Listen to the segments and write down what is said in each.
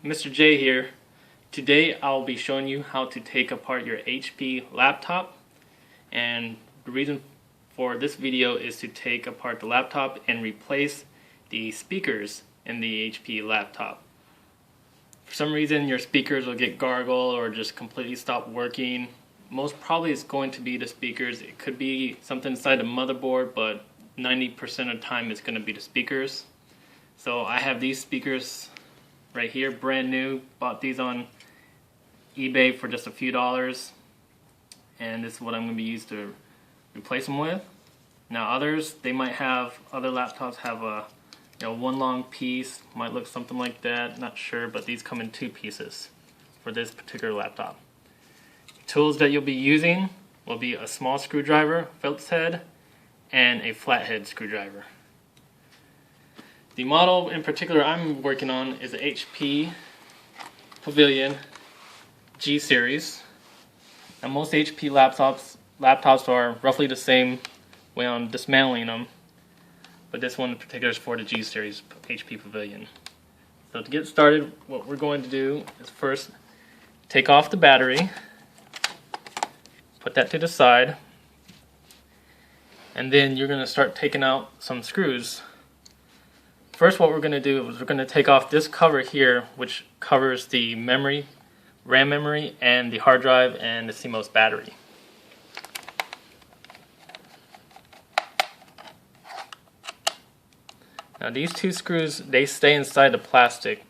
Mr. J here. Today I'll be showing you how to take apart your HP laptop, and the reason for this video is to take apart the laptop and replace the speakers in the HP laptop. For some reason your speakers will get gargled or just completely stop working. Most probably it's going to be the speakers. It could be something inside the motherboard, but 90% of the time it's going to be the speakers. So I have these speakers right here, brand new. Bought these on eBay for just a few dollars, and this is what I'm going to be used to replace them with. Now others, they might have, other laptops have a one long piece, might look something like that, not sure, but these come in two pieces for this particular laptop. Tools that you'll be using will be a small screwdriver, Phillips head, and a flathead screwdriver. The model in particular I'm working on is a HP Pavilion G Series. Now most HP laptops are roughly the same way on dismantling them, but this one in particular is for the G Series HP Pavilion. So to get started, what we're going to do is first take off the battery, put that to the side, and then you're going to start taking out some screws. First, what we're going to do is we're going to take off this cover here, which covers the memory, RAM memory, and the hard drive and the CMOS battery. Now these two screws, they stay inside the plastic,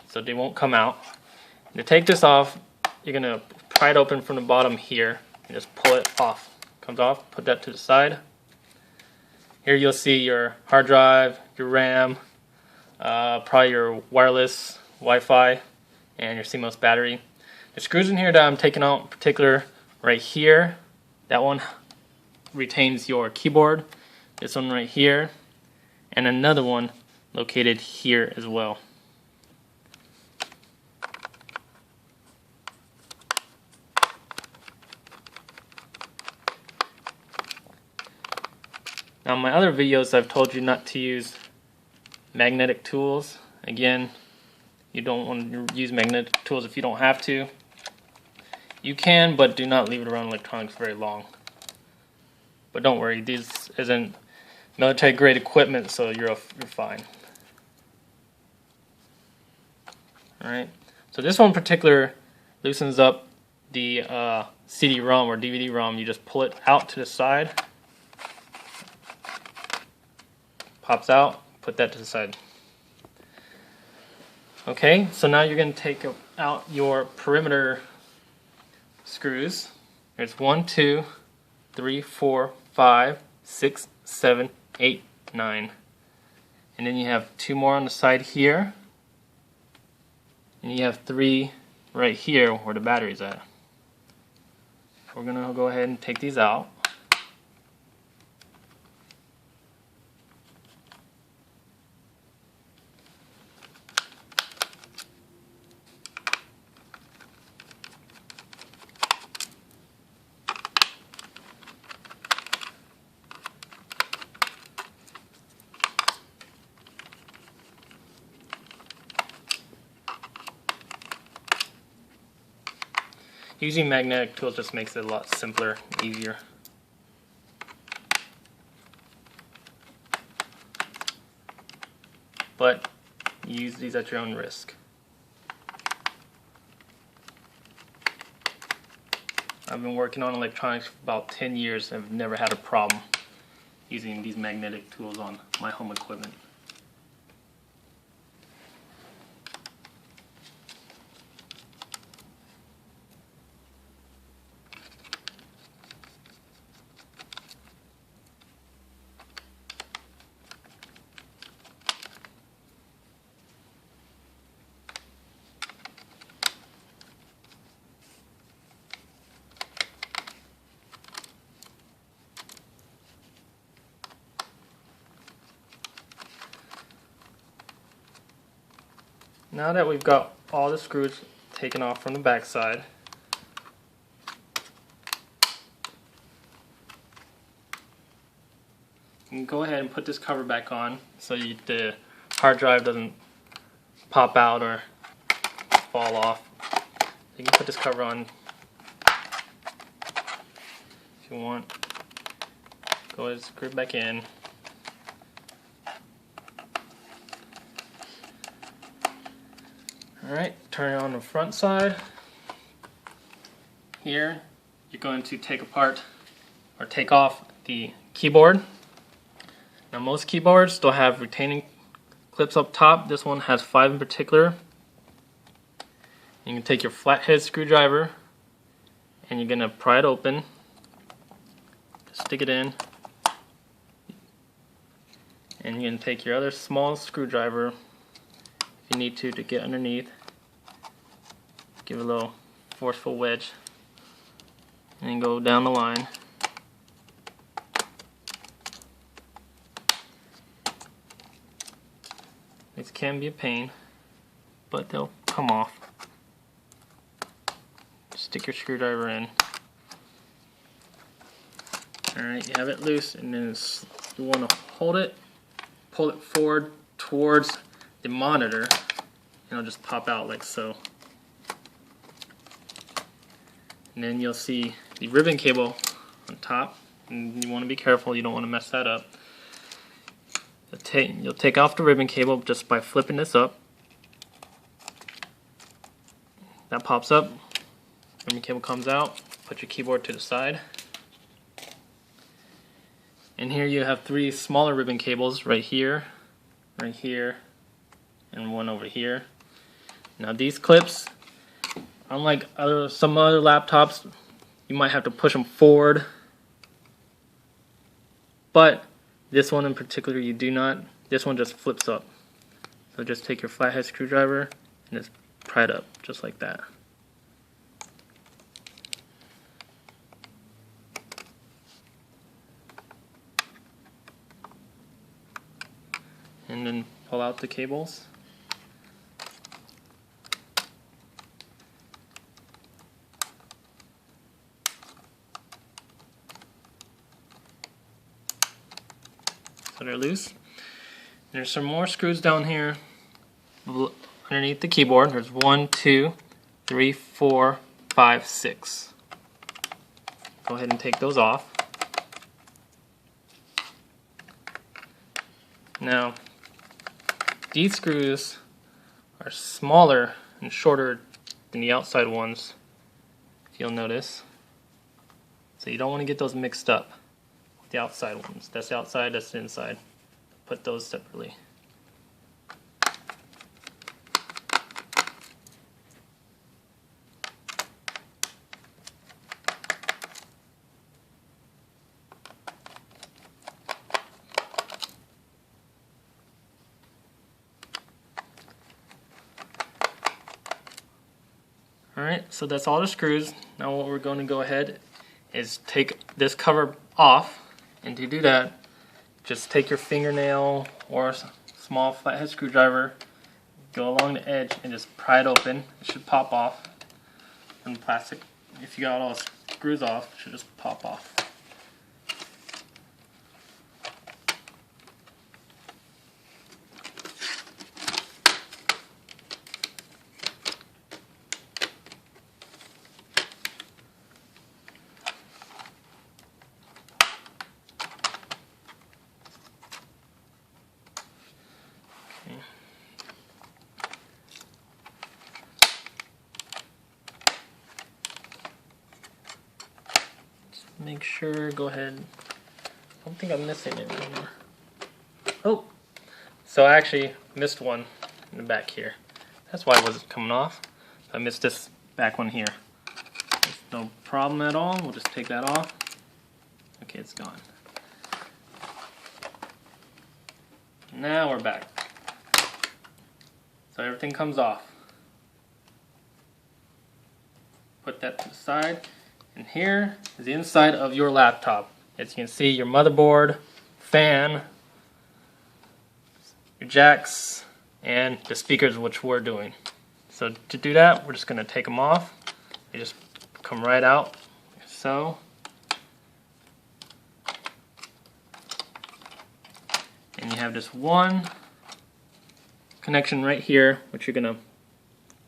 so they won't come out. And to take this off, you're going to pry it open from the bottom here and just pull it off. Comes off, put that to the side. Here you'll see your hard drive, your RAM, probably your wireless Wi-Fi, and your CMOS battery. The screws in here that I'm taking out in particular, right here, that one retains your keyboard. This one right here, and another one located here as well. Now in my other videos I've told you not to use magnetic tools. Again, you don't want to use magnetic tools if you don't have to. You can, but do not leave it around electronics very long. But don't worry, this isn't military grade equipment, so you're fine. Alright, so this one in particular loosens up the CD-ROM or DVD-ROM. You just pull it out to the side. Pops out, put that to the side. Okay, so now you're going to take out your perimeter screws. There's 1, 2, 3, 4, 5, 6, 7, 8, 9. And then you have 2 more on the side here. And you have 3 right here where the battery's at. We're going to go ahead and take these out. Using magnetic tools just makes it a lot simpler, easier. But use these at your own risk. I've been working on electronics for about 10 years and I've never had a problem using these magnetic tools on my home equipment. Now that we've got all the screws taken off from the back side, you can go ahead and put this cover back on so the hard drive doesn't pop out or fall off. You can put this cover on if you want. Go ahead and screw it back in. Alright, turn it on the front side. Here, you're going to take apart or take off the keyboard. Now most keyboards still have retaining clips up top. This one has 5 in particular. You can take your flathead screwdriver and you're going to pry it open. Just stick it in. And you're going to take your other small screwdriver, if you need to get underneath. Give it a little forceful wedge. And then go down the line. These can be a pain, but they'll come off. Stick your screwdriver in. Alright, you have it loose, and then you want to hold it, pull it forward towards the monitor, and it'll just pop out like so. And then you'll see the ribbon cable on top, and you want to be careful, you don't want to mess that up. You'll take off the ribbon cable just by flipping this up. That pops up, ribbon cable comes out, put your keyboard to the side. And here you have 3 smaller ribbon cables right here, and one over here. Now these clips, unlike some other laptops, you might have to push them forward, but this one in particular you do not. This one just flips up. So just take your flathead screwdriver and just pry it up just like that. And then pull out the cables. So they're loose. There's some more screws down here underneath the keyboard. There's 1, 2, 3, 4, 5, 6. Go ahead and take those off. Now, these screws are smaller and shorter than the outside ones, if you'll notice. So you don't want to get those mixed up. The outside ones. That's the outside, that's the inside. Put those separately. Alright, so that's all the screws. Now what we're going to go ahead is take this cover off. And to do that, just take your fingernail or a small flathead screwdriver, go along the edge and just pry it open. It should pop off. And the plastic, if you got all the screws off, it should just pop off. Make sure, go ahead. I don't think I'm missing it anymore. Oh, so I actually missed one in the back here. That's why it wasn't coming off. I missed this back one here. There's no problem at all. We'll just take that off. Okay, it's gone. Now we're back. So everything comes off. Put that to the side. And here is the inside of your laptop. As you can see, your motherboard, fan, your jacks, and the speakers, which we're doing. So to do that, we're just going to take them off. They just come right out, like so. And you have just one connection right here, which you're going to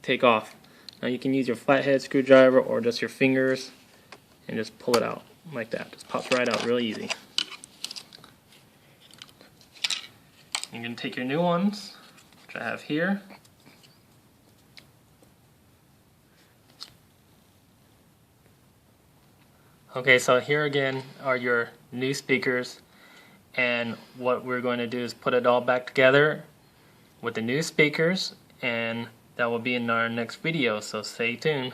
take off. Now you can use your flathead screwdriver or just your fingers and just pull it out like that. Just pops right out real easy. You're going to take your new ones, which I have here. Okay, so here again are your new speakers, and what we're going to do is put it all back together with the new speakers, and that will be in our next video, so stay tuned.